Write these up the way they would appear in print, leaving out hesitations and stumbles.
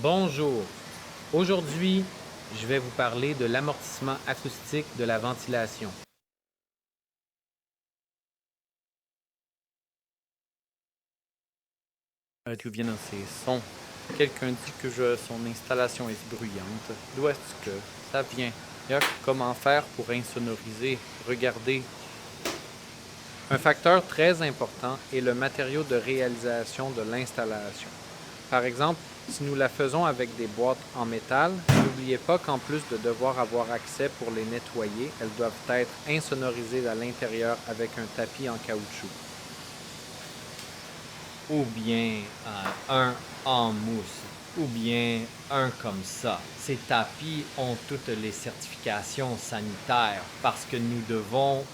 Bonjour. Aujourd'hui, je vais vous parler de l'amortissement acoustique de la ventilation. D'où viennent ces sons? Quelqu'un dit que son installation est bruyante. D'où est-ce que ça vient? Comment faire pour insonoriser? Regardez. Un facteur très important est le matériau de réalisation de l'installation. Par exemple, si nous la faisons avec des boîtes en métal, n'oubliez pas qu'en plus de devoir avoir accès pour les nettoyer, elles doivent être insonorisées à l'intérieur avec un tapis en caoutchouc. Ou bien un en mousse, ou bien un comme ça. Ces tapis ont toutes les certifications sanitaires parce que nous devons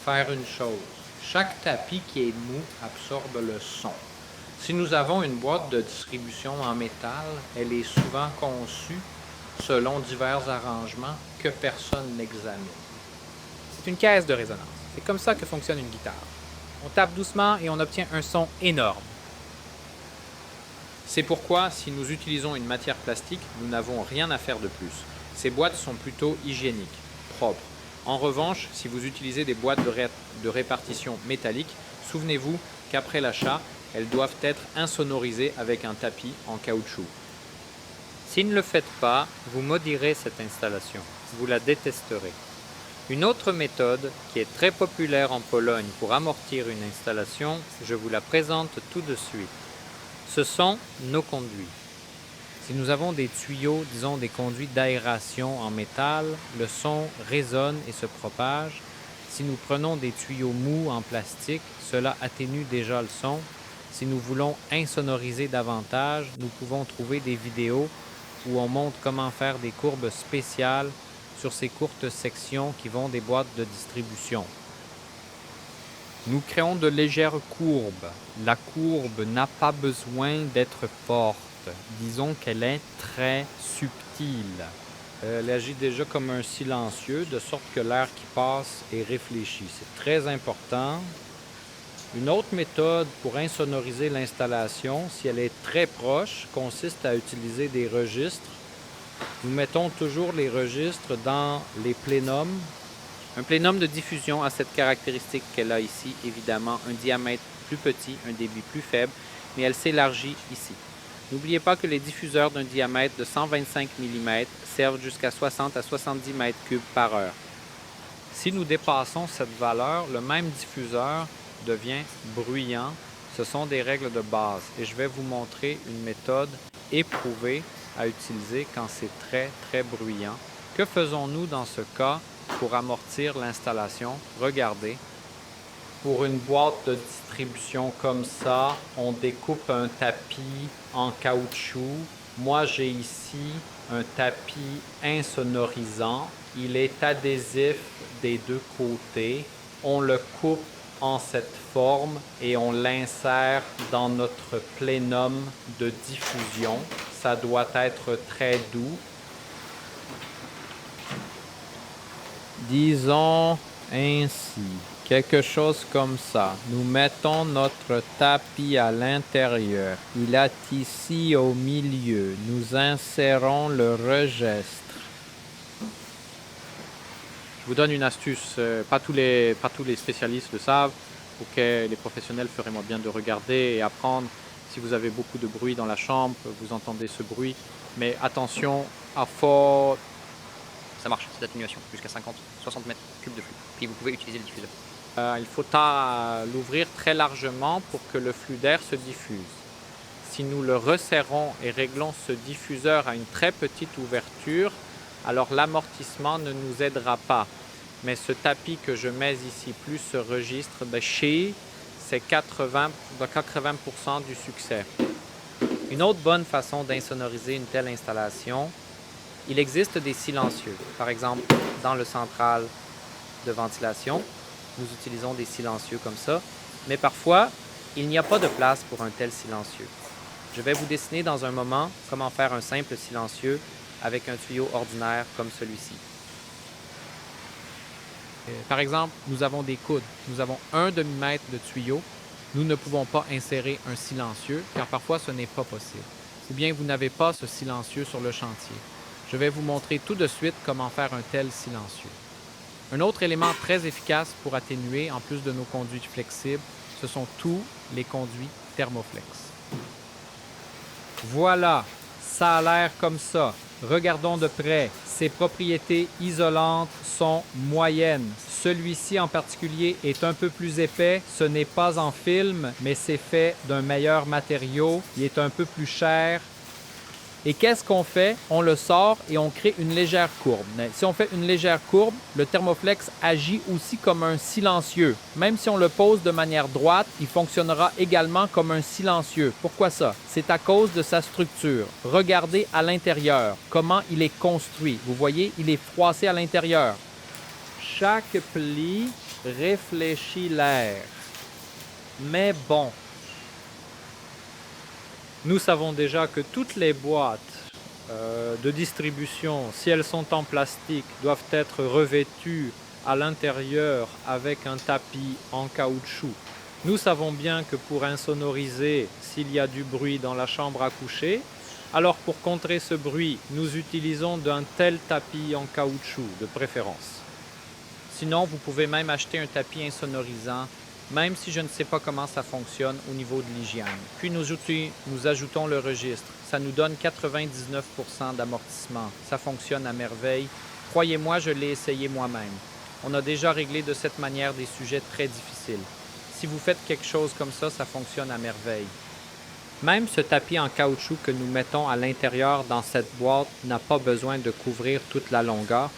Faire une chose. Chaque tapis qui est mou absorbe le son. Si nous avons une boîte de distribution en métal, elle est souvent conçue selon divers arrangements que personne n'examine. C'est une caisse de résonance. C'est comme ça que fonctionne une guitare. On tape doucement et on obtient un son énorme. C'est pourquoi, si nous utilisons une matière plastique, nous n'avons rien à faire de plus. Ces boîtes sont plutôt hygiéniques, propres. En revanche, si vous utilisez des boîtes de répartition métallique, souvenez-vous qu'après l'achat, elles doivent être insonorisées avec un tapis en caoutchouc. Si ne le faites pas, vous maudirez cette installation. Vous la détesterez. Une autre méthode qui est très populaire en Pologne pour amortir une installation, je vous la présente tout de suite. Ce sont nos conduits. Si nous avons des tuyaux, disons des conduits d'aération en métal, le son résonne et se propage. Si nous prenons des tuyaux mous en plastique, cela atténue déjà le son. Si nous voulons insonoriser davantage, nous pouvons trouver des vidéos où on montre comment faire des courbes spéciales sur ces courtes sections qui vont des boîtes de distribution. Nous créons de légères courbes. La courbe n'a pas besoin d'être forte. Disons qu'elle est très subtile. Elle agit déjà comme un silencieux, de sorte que l'air qui passe est réfléchi. C'est très important. Une autre méthode pour insonoriser l'installation, si elle est très proche, consiste à utiliser des registres. Nous mettons toujours les registres dans les plénums. Un plénum de diffusion a cette caractéristique qu'elle a ici, évidemment, un diamètre plus petit, un débit plus faible, mais elle s'élargit ici. N'oubliez pas que les diffuseurs d'un diamètre de 125 mm servent jusqu'à 60 à 70 mètres cubes par heure. Si nous dépassons cette valeur, le même diffuseur devient bruyant. Ce sont des règles de base et je vais vous montrer une méthode éprouvée à utiliser quand c'est très bruyant. Que faisons-nous dans ce cas pour amortir l'installation? Regardez. Pour une boîte de distribution comme ça, on découpe un tapis en caoutchouc. Moi, j'ai ici un tapis insonorisant. Il est adhésif des deux côtés. On le coupe en cette forme et on l'insère dans notre plénum de diffusion. Ça doit être très doux. Disons ainsi, quelque chose comme ça. Nous mettons notre tapis à l'intérieur. Il est ici au milieu. Nous insérons le registre. Je vous donne une astuce, pas tous les spécialistes le savent, ok, les professionnels feraient bien de regarder et apprendre. Si vous avez beaucoup de bruit dans la chambre, vous entendez ce bruit, mais attention à fort. Ça marche, cette atténuation, jusqu'à 50-60 mètres cubes de flux. Puis vous pouvez utiliser le diffuseur. Il faut l'ouvrir très largement pour que le flux d'air se diffuse. Si nous le resserrons et réglons ce diffuseur à une très petite ouverture, alors l'amortissement ne nous aidera pas. Mais ce tapis que je mets ici, plus ce registre, c'est 80% du succès. Une autre bonne façon d'insonoriser une telle installation, il existe des silencieux. Par exemple, dans le central de ventilation, nous utilisons des silencieux comme ça, mais parfois, il n'y a pas de place pour un tel silencieux. Je vais vous dessiner dans un moment comment faire un simple silencieux avec un tuyau ordinaire comme celui-ci. Par exemple, nous avons des coudes. Nous avons un demi-mètre de tuyau Nous ne pouvons pas insérer un silencieux car parfois ce n'est pas possible. Ou bien vous n'avez pas ce silencieux sur le chantier. Je vais vous montrer tout de suite comment faire un tel silencieux. Un autre élément très efficace pour atténuer, en plus de nos conduits flexibles, ce sont tous les conduits Thermoflex. Voilà, ça a l'air comme ça. Regardons de près. Ses propriétés isolantes sont moyennes. Celui-ci en particulier est un peu plus épais. Ce n'est pas en film, mais c'est fait d'un meilleur matériau. Il est un peu plus cher. Et qu'est-ce qu'on fait? On le sort et on crée une légère courbe. Si on fait une légère courbe, le Thermoflex agit aussi comme un silencieux. Même si on le pose de manière droite, il fonctionnera également comme un silencieux. Pourquoi ça? C'est à cause de sa structure. Regardez à l'intérieur, comment il est construit. Vous voyez, il est froissé à l'intérieur. Chaque pli réfléchit l'air. Mais bon, nous savons déjà que toutes les boîtes de distribution, si elles sont en plastique, doivent être revêtues à l'intérieur avec un tapis en caoutchouc. Nous savons bien que pour insonoriser, s'il y a du bruit dans la chambre à coucher, alors pour contrer ce bruit, nous utilisons d'un tel tapis en caoutchouc de préférence. Sinon, vous pouvez même acheter un tapis insonorisant, même si je ne sais pas comment ça fonctionne au niveau de l'hygiène. Puis nous ajoutons le registre. Ça nous donne 99% d'amortissement. Ça fonctionne à merveille. Croyez-moi, je l'ai essayé moi-même. On a déjà réglé de cette manière des sujets très difficiles. Si vous faites quelque chose comme ça fonctionne à merveille. Même ce tapis en caoutchouc que nous mettons à l'intérieur dans cette boîte n'a pas besoin de couvrir toute la longueur.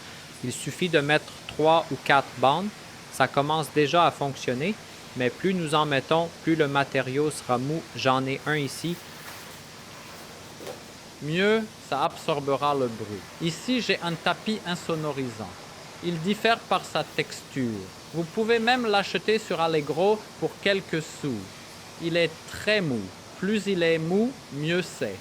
Il suffit de mettre 3 ou 4 bandes. Ça commence déjà à fonctionner. Mais plus nous en mettons, plus le matériau sera mou. J'en ai un ici. Mieux, ça absorbera le bruit. Ici, j'ai un tapis insonorisant. Il diffère par sa texture. Vous pouvez même l'acheter sur Allegro pour quelques sous. Il est très mou. Plus il est mou, mieux c'est.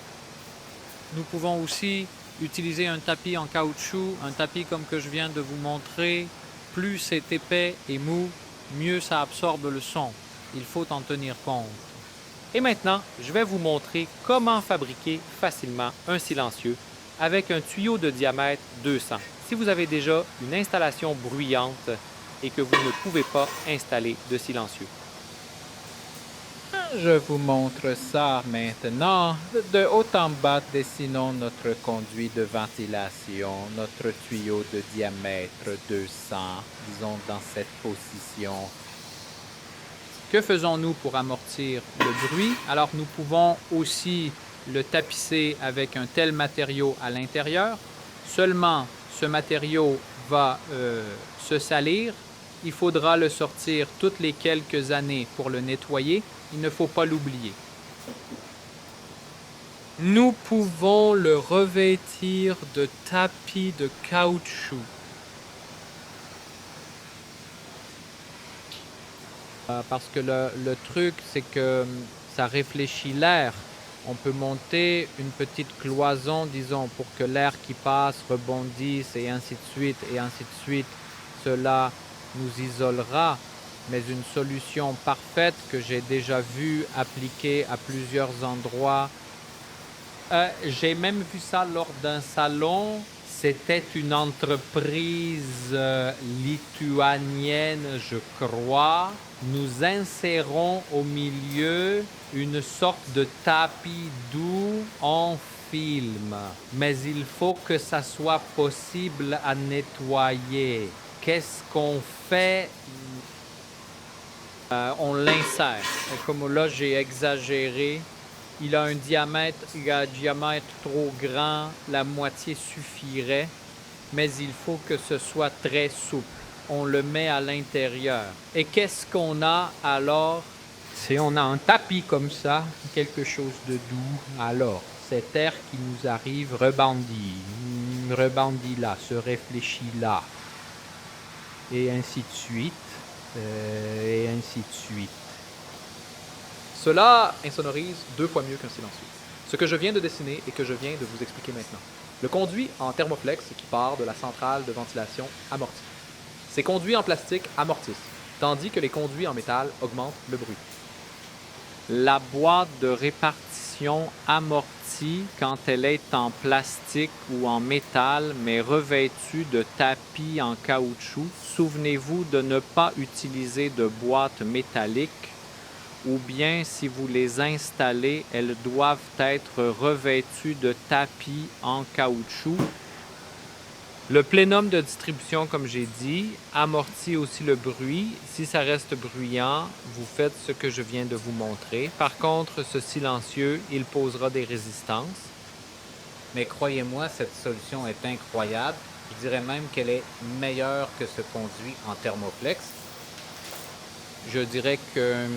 Nous pouvons aussi utiliser un tapis en caoutchouc, un tapis comme que je viens de vous montrer. Plus c'est épais et mou, mieux ça absorbe le son. Il faut en tenir compte. Et maintenant, je vais vous montrer comment fabriquer facilement un silencieux avec un tuyau de diamètre 200. Si vous avez déjà une installation bruyante et que vous ne pouvez pas installer de silencieux. Je vous montre ça maintenant. De haut en bas, dessinons notre conduit de ventilation, notre tuyau de diamètre 200, disons dans cette position. Que faisons-nous pour amortir le bruit? Alors, nous pouvons aussi le tapisser avec un tel matériau à l'intérieur. Seulement, ce matériau va se salir. Il faudra le sortir toutes les quelques années pour le nettoyer. Il ne faut pas l'oublier. Nous pouvons le revêtir de tapis de caoutchouc. Parce que le truc, c'est que ça réfléchit l'air. On peut monter une petite cloison, disons, pour que l'air qui passe rebondisse et ainsi de suite, et ainsi de suite. Cela nous isolera. Mais une solution parfaite que j'ai déjà vue appliquée à plusieurs endroits. J'ai même vu ça lors d'un salon. C'était une entreprise lituanienne, je crois. Nous insérons au milieu une sorte de tapis doux en film. Mais il faut que ça soit possible à nettoyer. Qu'est-ce qu'on fait? On l'insère. Comme là, j'ai exagéré. Il a un diamètre trop grand. La moitié suffirait. Mais il faut que ce soit très souple. On le met à l'intérieur. Et qu'est-ce qu'on a alors? On a un tapis comme ça, quelque chose de doux. Alors, cet air qui nous arrive rebondit là, se réfléchit là. Et ainsi de suite. Et ainsi de suite. Cela insonorise 2 fois mieux qu'un silencieux. Ce que je viens de dessiner et que je viens de vous expliquer maintenant. Le conduit en thermoflex qui part de la centrale de ventilation amortit. Ces conduits en plastique amortissent, tandis que les conduits en métal augmentent le bruit. La boîte de répartition amortit quand elle est en plastique ou en métal, mais revêtue de tapis en caoutchouc. Souvenez-vous de ne pas utiliser de boîte métallique, ou bien si vous les installez, elles doivent être revêtues de tapis en caoutchouc. Le plénum de distribution, comme j'ai dit, amortit aussi le bruit. Si ça reste bruyant, vous faites ce que je viens de vous montrer. Par contre, ce silencieux, il posera des résistances. Mais croyez-moi, cette solution est incroyable. Je dirais même qu'elle est meilleure que ce conduit en thermoflex. Je dirais qu'un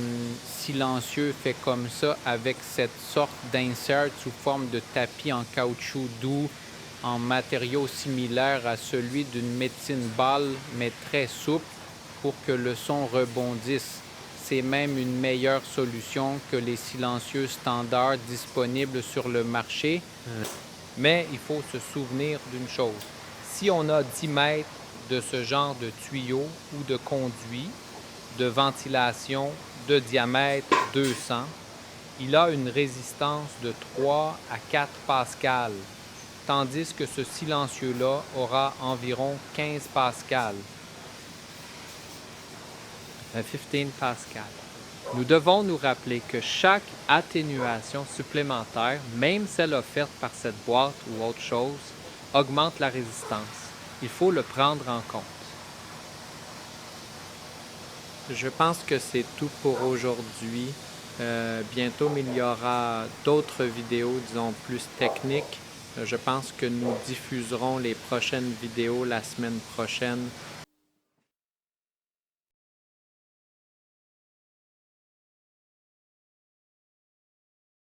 silencieux fait comme ça avec cette sorte d'insert sous forme de tapis en caoutchouc doux en matériau similaire à celui d'une médecine balle, mais très souple pour que le son rebondisse. C'est même une meilleure solution que les silencieux standards disponibles sur le marché. Mais il faut se souvenir d'une chose. Si on a 10 mètres de ce genre de tuyau ou de conduit de ventilation de diamètre 200, il a une résistance de 3 à 4 pascals, tandis que ce silencieux-là aura environ 15 pascals. 15 pascals. Nous devons nous rappeler que chaque atténuation supplémentaire, même celle offerte par cette boîte ou autre chose, augmente la résistance. Il faut le prendre en compte. Je pense que c'est tout pour aujourd'hui. Bientôt, il y aura d'autres vidéos, disons, plus techniques. Je pense que nous diffuserons les prochaines vidéos la semaine prochaine